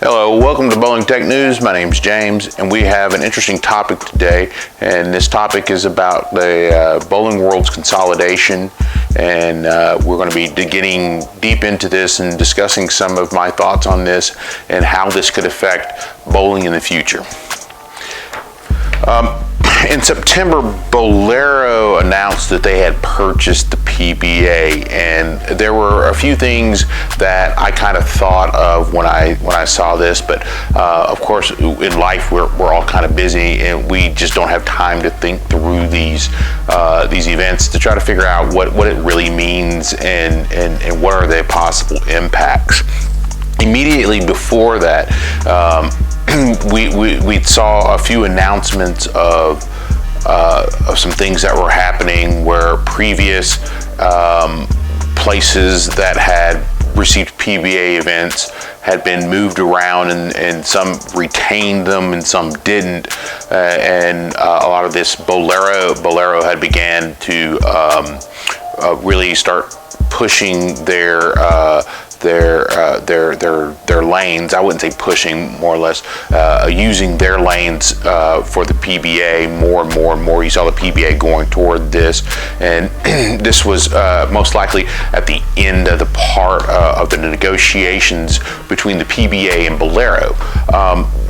Hello, welcome to Bowling Tech News. My name's James, and we have an interesting topic today. And this topic is about the bowling world's consolidation. And we're going to be getting deep into this and discussing some of my thoughts on this and how this could affect bowling in the future. In September, Bowlero announced that they had purchased the PBA, and there were a few things that I kind of thought of when I saw this, but of course in life we're all kind of busy and we just don't have time to think through these events to try to figure out what it really means and what are the possible impacts. Immediately before that, we saw a few announcements of some things that were happening where previous places that had received PBA events had been moved around, and some retained them and some didn't, and a lot of this Bowlero had began to really start pushing their lanes. I wouldn't say pushing, more or less using their lanes for the PBA more and more. You saw the PBA going toward this, and this was most likely at the end of the part of the negotiations between the PBA and Bowlero.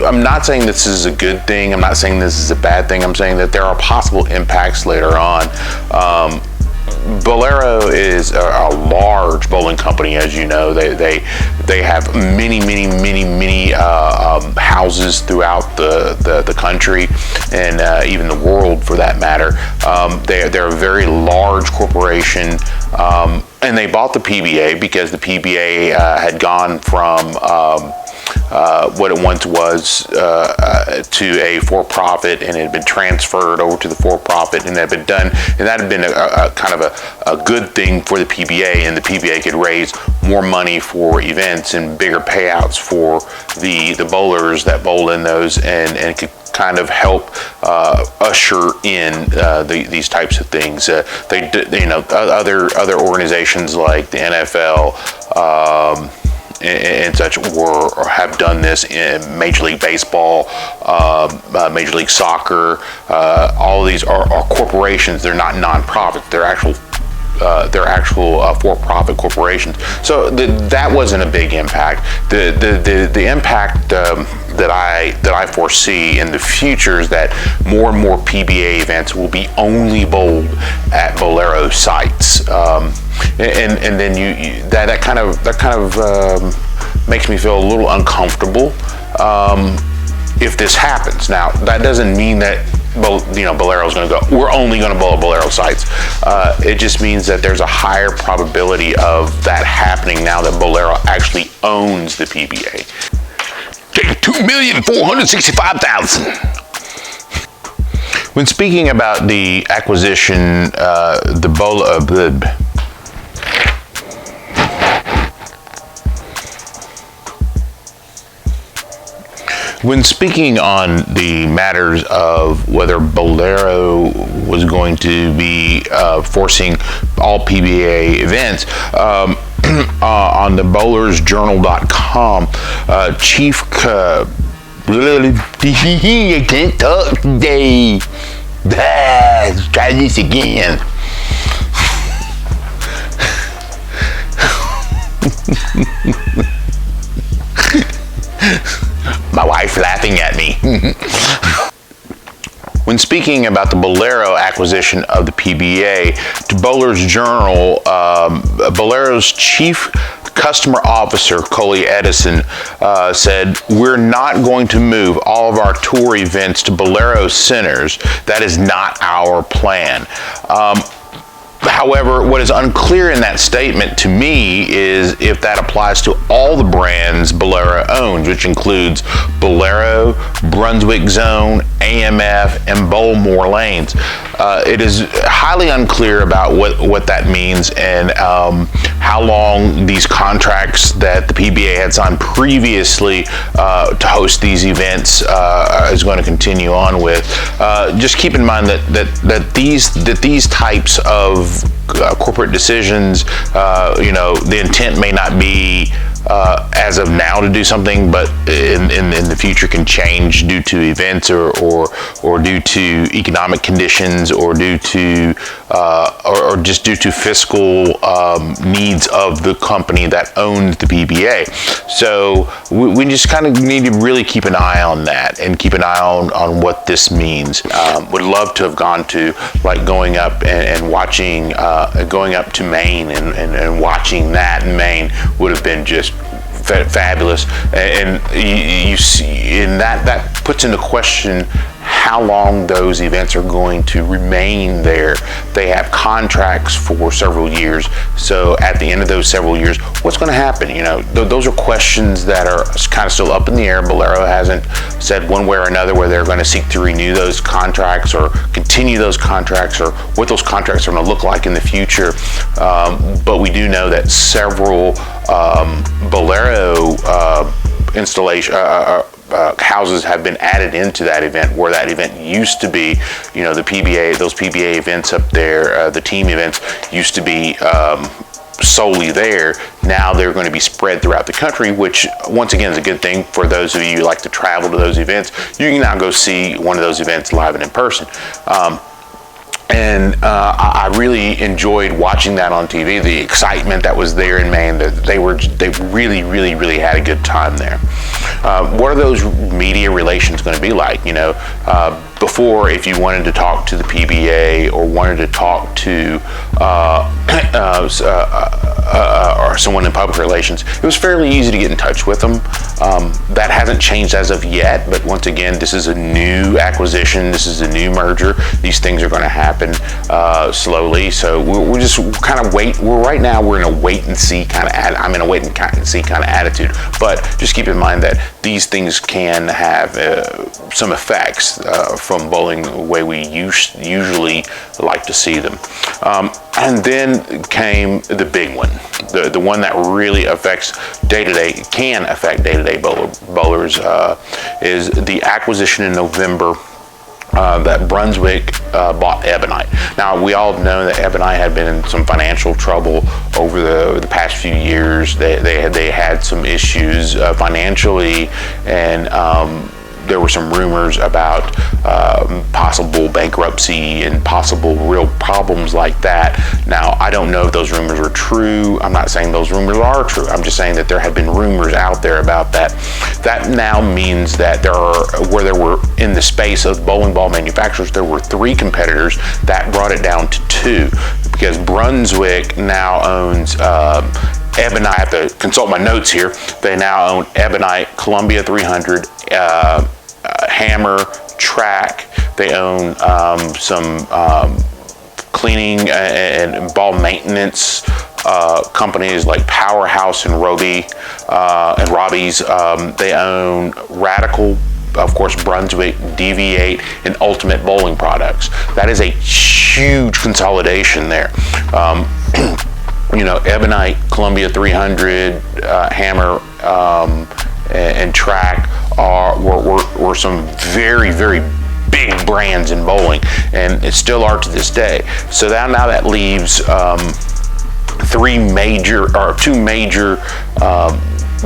I'm not saying this is a good thing. I'm not saying this is a bad thing. I'm saying that there are possible impacts later on. Bowlero is a large bowling company, as you know. They have many houses throughout the country and even the world, for that matter. They're a very large corporation, and they bought the PBA because the PBA had gone from what it once was to a for-profit, and it had been transferred over to the for-profit, and that had been done, and that had been a kind of a good thing for the PBA, and the PBA could raise more money for events and bigger payouts for the bowlers that bowl in those, and could kind of help usher in these types of things. Other organizations like the NFL and such have done this in Major League Baseball, Major League Soccer. All of these are corporations. They're not non-profits. They're actual for-profit corporations. So that wasn't a big impact. The impact that I foresee in the future is that more and more PBA events will be only bowled at Bowlero sites, and then that kind of makes me feel a little uncomfortable if this happens. Now, that doesn't mean that Bowlero is going to go, we're only going to bowl at Bowlero sites. It just means that there's a higher probability of that happening now that Bowlero actually owns the PBA. Take 2,465,000. When speaking about the acquisition, When speaking on the matters of whether Bowlero was going to be forcing all PBA events, on the bowlersjournal.com, Chief I can't talk today. Let's try this again. My wife laughing at me. When speaking about the Bowlero acquisition of the PBA, to Bowler's Journal, Bowlero's chief customer officer, Coley Edison, said, "We're not going to move all of our tour events to Bowlero centers. That is not our plan." However, what is unclear in that statement to me is if that applies to all the brands Bowlero owns, which includes Bowlero, Brunswick Zone, AMF, and Bowlmore Lanes. It is highly unclear about what that means and how long these contracts that the PBA had signed previously to host these events is going to continue on with. Just keep in mind that these types of corporate decisions, the intent may not be as of now to do something, but in the future can change due to events or due to economic conditions or due to or just due to fiscal needs of the company that owns the PBA. So we just kind of need to really keep an eye on that and keep an eye on what this means. Would love to have gone to, like, going up and watching, going up to Maine and watching that in Maine would have been just fabulous. And you see, and that puts into question how long those events are going to remain there. They have contracts for several years, so at the end of those several years, what's going to happen? You know, those are questions that are kind of still up in the air. Bowlero hasn't said one way or another whether they're going to seek to renew those contracts or continue those contracts, or what those contracts are going to look like in the future. But we do know that several Bowlero installation houses have been added into that event, where that event used to be, you know, the PBA, those PBA events up there, the team events used to be solely there. Now they're going to be spread throughout the country, which once again is a good thing for those of you who like to travel to those events. You can now go see one of those events live and in person. And I really enjoyed watching that on TV. The excitement that was there in Maine, that they really had a good time there. What are those media relations going to be like? You know, before, if you wanted to talk to the PBA or wanted to talk to or someone in public relations, it was fairly easy to get in touch with them. That hasn't changed as of yet, but once again, this is a new acquisition. This is a new merger. These things are going to happen slowly. So we're just kind of wait. We're in a wait and see kind of. I'm in a wait and see kind of attitude. But just keep in mind that these things can have some effects from bowling the way we usually like to see them. And then came the big one, the one that really affects day-to-day, can affect day-to-day bowlers, is the acquisition in November that Brunswick bought Ebonite. Now, we all know that Ebonite had been in some financial trouble over the past few years. They had some issues financially, and there were some rumors about possible bankruptcy and possible real problems like that. Now, I don't know if those rumors are true. I'm not saying those rumors are true. I'm just saying that there have been rumors out there about that. That now means that there were, in the space of bowling ball manufacturers, there were 3 competitors. That brought it down to 2, because Brunswick now owns Ebonite. I have to consult my notes here. They now own Ebonite, Columbia 300, Hammer, Track. They own some cleaning and ball maintenance companies like Powerhouse and Robbie's. They own Radical, of course, Brunswick, Deviate, and Ultimate Bowling Products. That is a huge consolidation there. You know, Ebonite, Columbia 300, Hammer, and Track were some very big brands in bowling, and it still are to this day. So now that leaves 2 major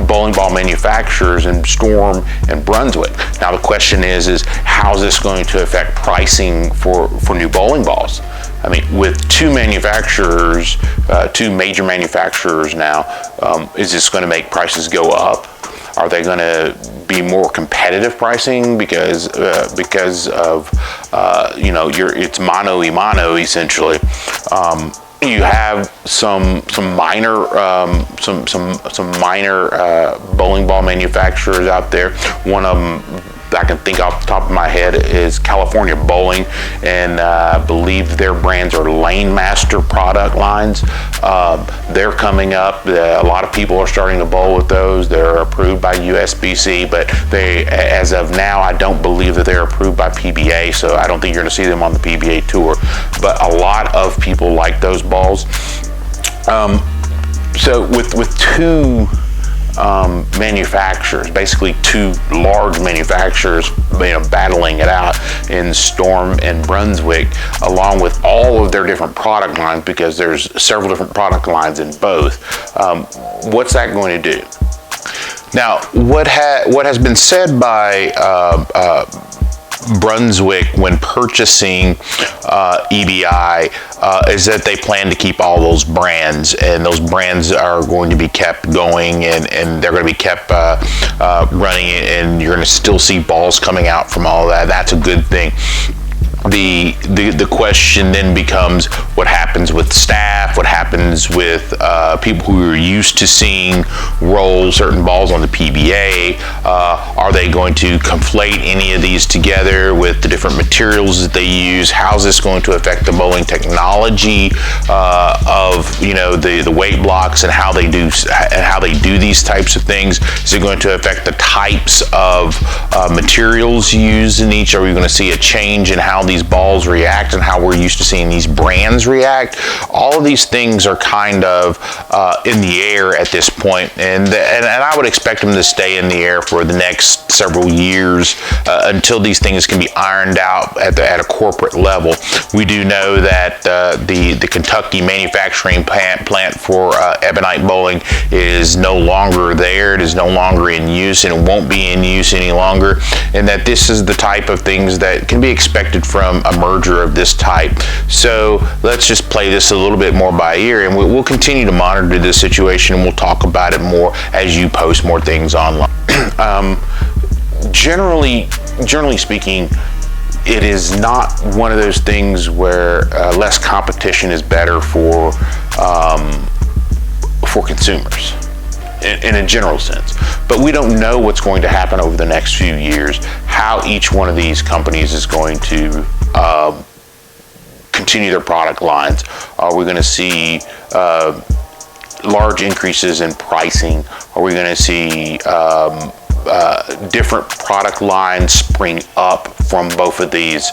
bowling ball manufacturers in Storm and Brunswick. Now the question is how is this going to affect pricing for new bowling balls? I mean, with 2 manufacturers, 2 major manufacturers now, is this going to make prices go up? Are they going to be more competitive pricing because of you know, it's mano y mano essentially? You have some minor bowling ball manufacturers out there. One of them I can think off the top of my head is California Bowling, and I believe their brands are Lane Master product lines. They're coming up. A lot of people are starting to bowl with those. They're approved by USBC, but as of now, I don't believe that they're approved by PBA, so I don't think you're going to see them on the PBA tour. But a lot of people like those balls. So with 2 manufacturers, basically 2 large manufacturers, battling it out in Storm and Brunswick, along with all of their different product lines, because there's several different product lines in both. What's that going to do? Now, what has been said by Brunswick when purchasing EBI is that they plan to keep all those brands, and those brands are going to be kept going, and they're going to be kept running, and you're going to still see balls coming out from all of that. That's a good thing. The question then becomes, what happens with staff? What happens with people who are used to seeing roll certain balls on the PBA? Are they going to conflate any of these together with the different materials that they use? How's this going to affect the bowling technology of the weight blocks and how they do these types of things? Is it going to affect the types of materials used in each? Are we going to see a change in how these balls react and how we're used to seeing these brands react? All of these things are kind of in the air at this point, and I would expect them to stay in the air for the next several years until these things can be ironed out at a corporate level. We do know that the Kentucky manufacturing plant for Ebonite bowling is no longer there. It is no longer in use, and it won't be in use any longer, and that this is the type of things that can be expected from a merger of this type. So let's just play this a little bit more by ear, and we'll continue to monitor this situation, and we'll talk about it more as you post more things online. Generally speaking, it is not one of those things where less competition is better for consumers in a general sense. But we don't know what's going to happen over the next few years, how each one of these companies is going to continue their product lines. Are we going to see large increases in pricing? Are we going to see different product lines spring up from both of these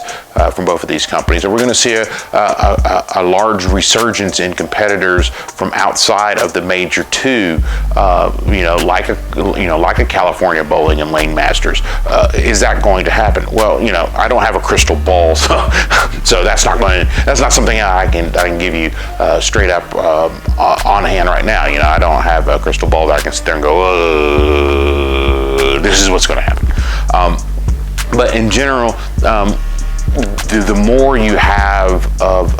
companies? Are we going to see a large resurgence in competitors from outside of the major two, like a California Bowling and Lane Masters? Is that going to happen? Well, I don't have a crystal ball, so that's not something I can give you straight up on hand right now. I don't have a crystal ball that I can sit there and go, this is what's going to happen. But in general, the more you have of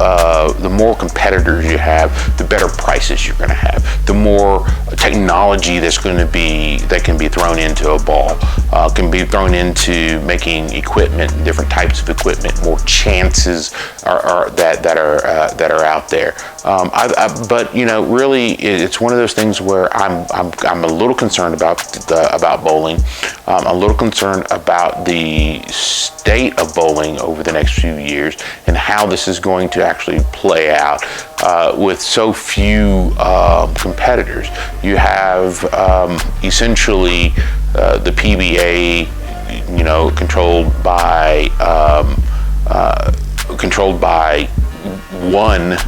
the more competitors you have, the better prices you're going to have. The more technology that can be thrown into a ball, can be thrown into making equipment, different types of equipment. More chances that are out there. But really, it's one of those things where I'm a little concerned about bowling. I'm a little concerned about the state of bowling over the next few years and how this is going to actually play out with so few competitors. You have essentially the PBA, controlled by one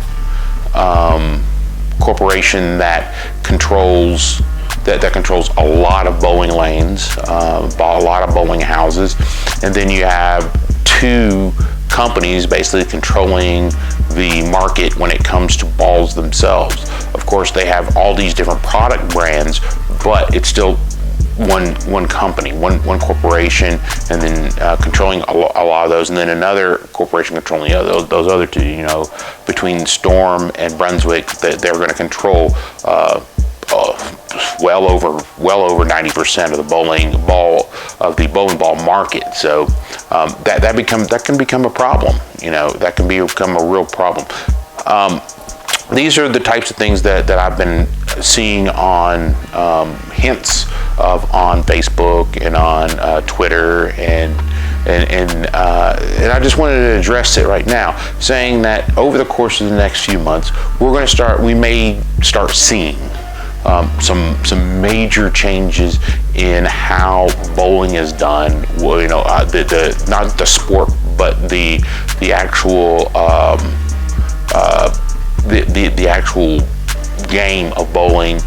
corporation that controls a lot of bowling lanes, a lot of bowling houses, and then you have two companies basically controlling the market when it comes to balls themselves. Of course, they have all these different product brands, but it's still one company, one corporation, and then controlling a lot of those, and then another corporation controlling those other two. Between Storm and Brunswick, they're going to control well over 90% of the bowling ball market. So that can become a problem. That can become a real problem. These are the types of things that I've been seeing on hints of on Facebook and on Twitter, and I just wanted to address it right now, saying that over the course of the next few months, we may start seeing some major changes in how bowling is done. Not the sport, but the actual the actual game of bowling.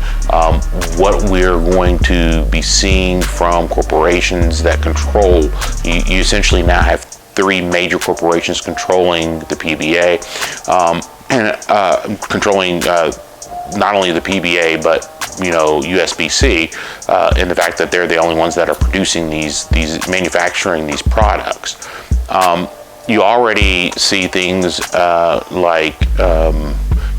What we're going to be seeing from corporations that control. You essentially now have three major corporations controlling the PBA, and controlling not only the PBA, but USBC, in the fact that they're the only ones that are producing manufacturing these products. You already see things like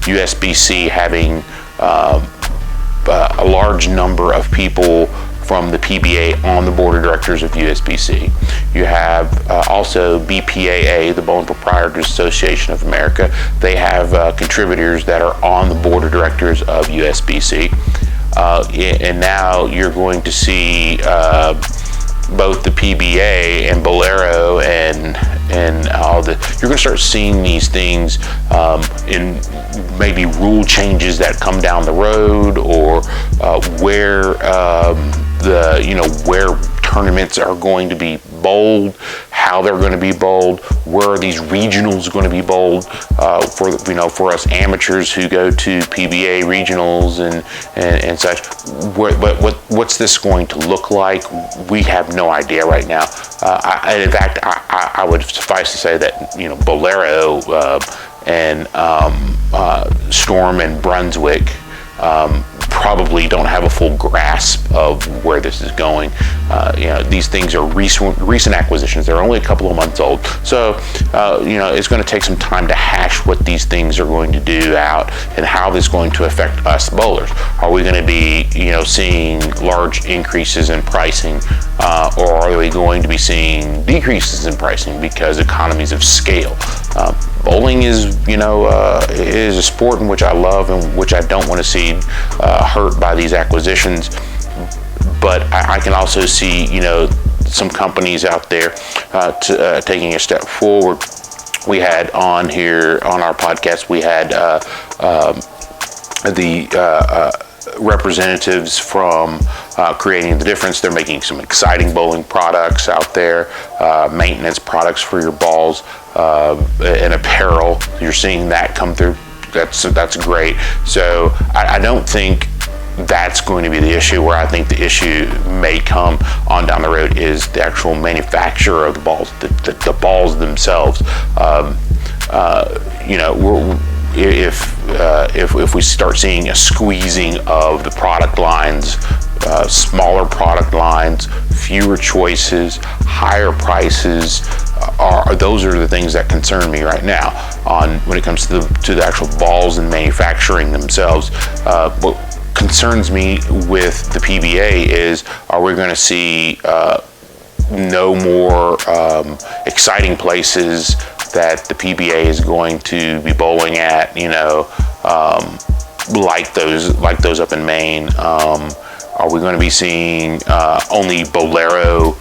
USBC having a large number of people from the PBA on the board of directors of USBC. You have also BPAA, the Bowling Proprietors Association of America. They have contributors that are on the board of directors of USBC. And now you're going to see both the PBA and Bowlero and all you're going to start seeing these things in maybe rule changes that come down the road, or where where tournaments are going to be bowled, how they're going to be bowled, where are these regionals going to be bowled, for us amateurs who go to PBA regionals and such. What's this going to look like? We have no idea right now. In fact, I would suffice to say that Bowlero and Storm and Brunswick probably don't have a full grasp of where this is going. These things are recent acquisitions. They're only a couple of months old. So, it's going to take some time to hash what these things are going to do out and how this is going to affect us bowlers. Are we going to be, seeing large increases in pricing, or are we going to be seeing decreases in pricing because economies of scale? Bowling is a sport in which I love and which I don't want to see hurt by these acquisitions. But I can also see, some companies out there taking a step forward. We had on here on our podcast, we had the representatives from Creating the Difference. They're making some exciting bowling products out there, maintenance products for your balls, and apparel. You're seeing that come through. That's great. So I don't think that's going to be the issue. Where I think the issue may come on down the road is the actual manufacturer of the balls, the balls themselves. If we start seeing a squeezing of the product lines, smaller product lines, fewer choices, higher prices, those are the things that concern me right now when it comes to the actual balls and manufacturing themselves. What concerns me with the PBA is, are we going to see no more exciting places that the PBA is going to be bowling at, like those up in Maine? Are we going to be seeing only Bowlero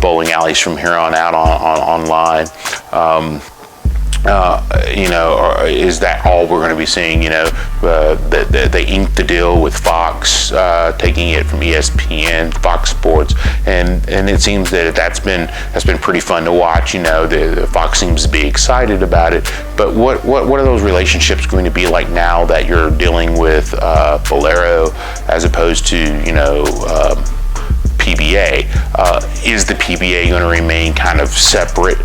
bowling alleys from here on out online? Or is that all we're going to be seeing? They inked the deal with Fox, taking it from ESPN, Fox Sports, and it seems that that's been pretty fun to watch. The Fox seems to be excited about it. But what are those relationships going to be like now that you're dealing with Bowlero as opposed to PBA? Is the PBA going to remain kind of separate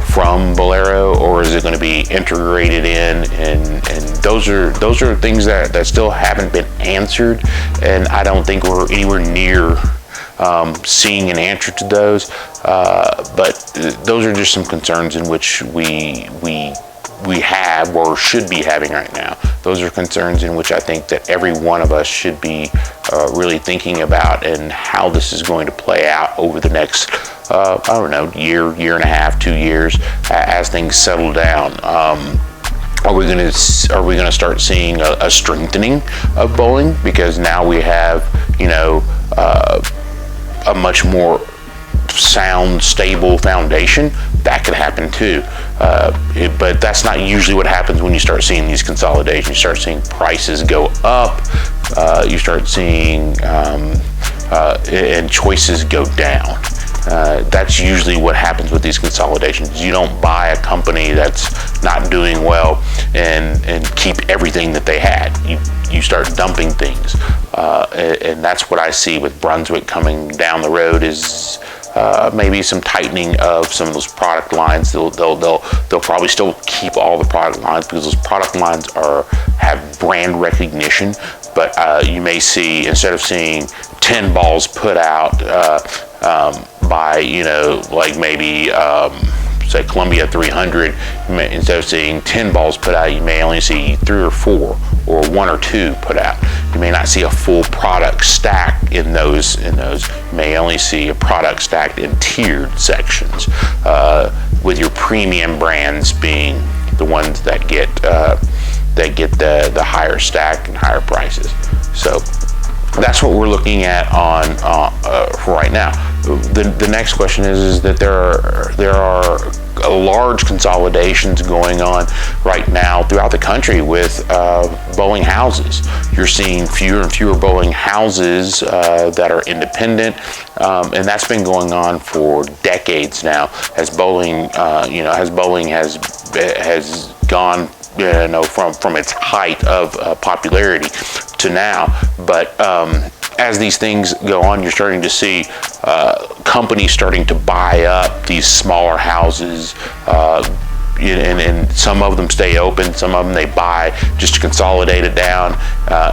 from Bowlero, or is it going to be integrated in? And those are things that still haven't been answered, and I don't think we're anywhere near seeing an answer to those. But those are just some concerns in which we have or should be having right now. Those are concerns in which I think that every one of us should be really thinking about, and how this is going to play out over the next year and a half, 2 years, as things settle down. Are we going to start seeing a strengthening of bowling, because now we have a much more sound, stable foundation? That could happen too, but that's not usually what happens when you start seeing these consolidations. You start seeing prices go up, you start seeing and choices go down. That's usually what happens with these consolidations. You don't buy a company that's not doing well and keep everything that they had. You start dumping things, and that's what I see with Brunswick coming down the road, is maybe some tightening of some of those product lines. They'll probably still keep all the product lines, because those product lines have brand recognition, but you may see, instead of seeing 10 balls put out by, like maybe say Columbia 300, instead of seeing 10 balls put out, you may only see 3 or 4 or 1 or 2 put out. You may not see a full product stack in those. You may only see a product stacked in tiered sections, with your premium brands being the ones that get the higher stack and higher prices. So that's what we're looking at on right now. The next question is that there are large consolidations going on right now throughout the country with bowling houses. You're seeing fewer and fewer bowling houses that are independent, and that's been going on for decades now. As bowling, has gone, from its height of popularity to now. But as these things go on, you're starting to see companies starting to buy up these smaller houses, and some of them stay open, some of them they buy just to consolidate it down,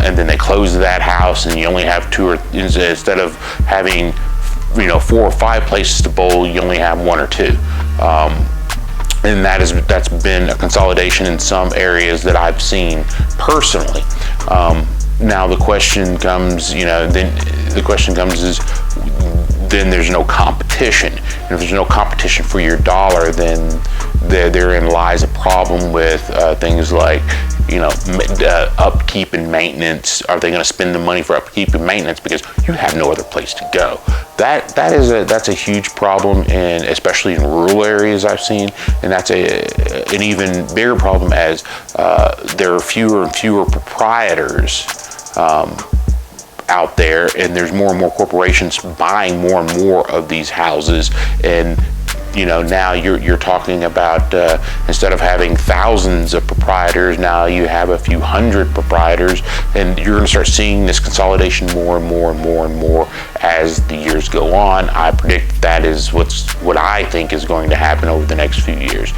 and then they close that house, and you only have 2 or, instead of having 4 or 5 places to bowl, you only have 1 or 2. And that's been a consolidation in some areas that I've seen personally. Now the question comes, then there's no competition. And if there's no competition for your dollar, then therein lies a problem with things like, upkeep and maintenance. Are they going to spend the money for upkeep and maintenance because you have no other place to go? That's a huge problem, and especially in rural areas I've seen, and that's an even bigger problem as there are fewer and fewer proprietors out there, and there's more and more corporations buying more and more of these houses. And now you're talking about, instead of having thousands of proprietors, now you have a few hundred proprietors, and you're going to start seeing this consolidation more and more and more and more as the years go on. I predict that is what I think is going to happen over the next few years.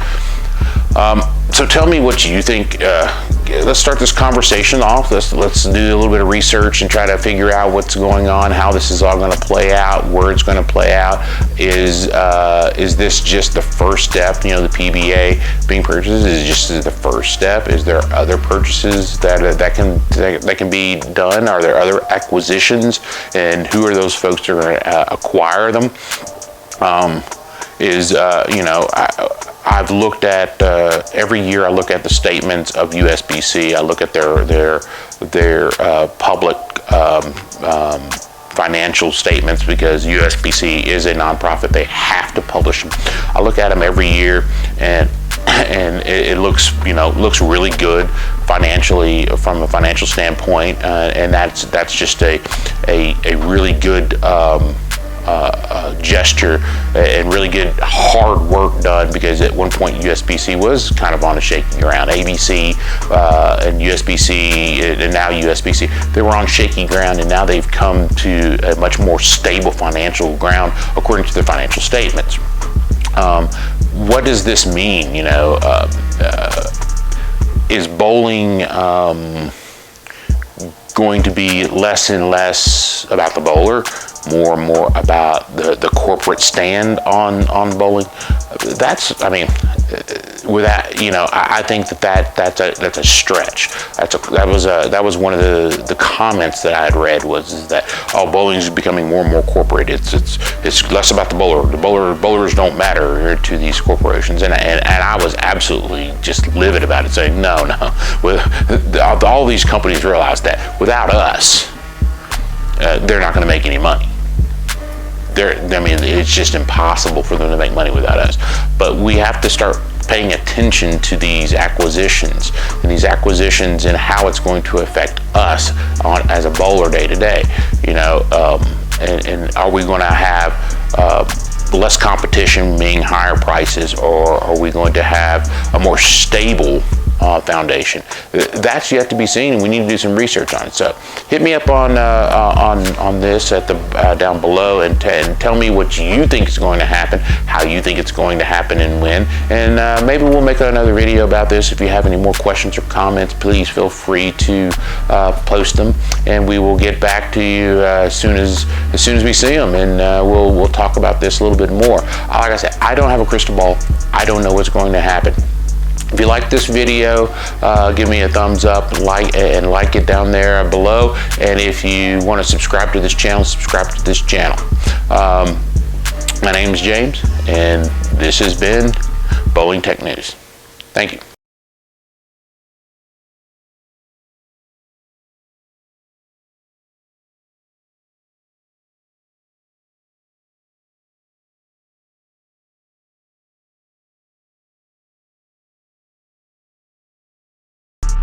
So tell me what you think. Let's start this conversation off. Let's do a little bit of research and try to figure out what's going on, how this is all going to play out, where it's going to play out. Is this just the first step? The PBA being purchased is just the first step. Is there other purchases that can be done? Are there other acquisitions, and who are those folks that are going to acquire them? I've looked at every year. I look at the statements of USBC. I look at their public financial statements, because USBC is a nonprofit. They have to publish them. I look at them every year, and it looks really good financially, from a financial standpoint, and that's just a really good gesture and really good hard work done, because at one point USBC was kind of on a shaky ground. ABC and USBC and now USBC, they were on shaky ground, and now they've come to a much more stable financial ground according to their financial statements. What does this mean? Is bowling going to be less and less about the bowler, more and more about the corporate stand on bowling? I think that's a stretch. That was one of the comments that I had read, was that bowling is becoming more and more corporate. It's less about the bowler. Bowlers don't matter to these corporations, and I was absolutely just livid about it, saying no. All these companies realize that without us, they're not going to make any money. It's just impossible for them to make money without us. But we have to start paying attention to these acquisitions and how it's going to affect us as a bowler day to day. And are we going to have less competition, meaning higher prices, or are we going to have a more stable foundation. That's yet to be seen, and we need to do some research on it. So hit me up on this at the down below, and tell me what you think is going to happen, how you think it's going to happen, and when. And maybe we'll make another video about this. If you have any more questions or comments, please feel free to post them, and we will get back to you as soon as we see them, and we'll talk about this a little bit more. Like I said, I don't have a crystal ball. I don't know what's going to happen. If you like this video, give me a thumbs up, like it down there below. And if you want to subscribe to this channel, subscribe to this channel. My name is James, and this has been Bowling Tech News. Thank you.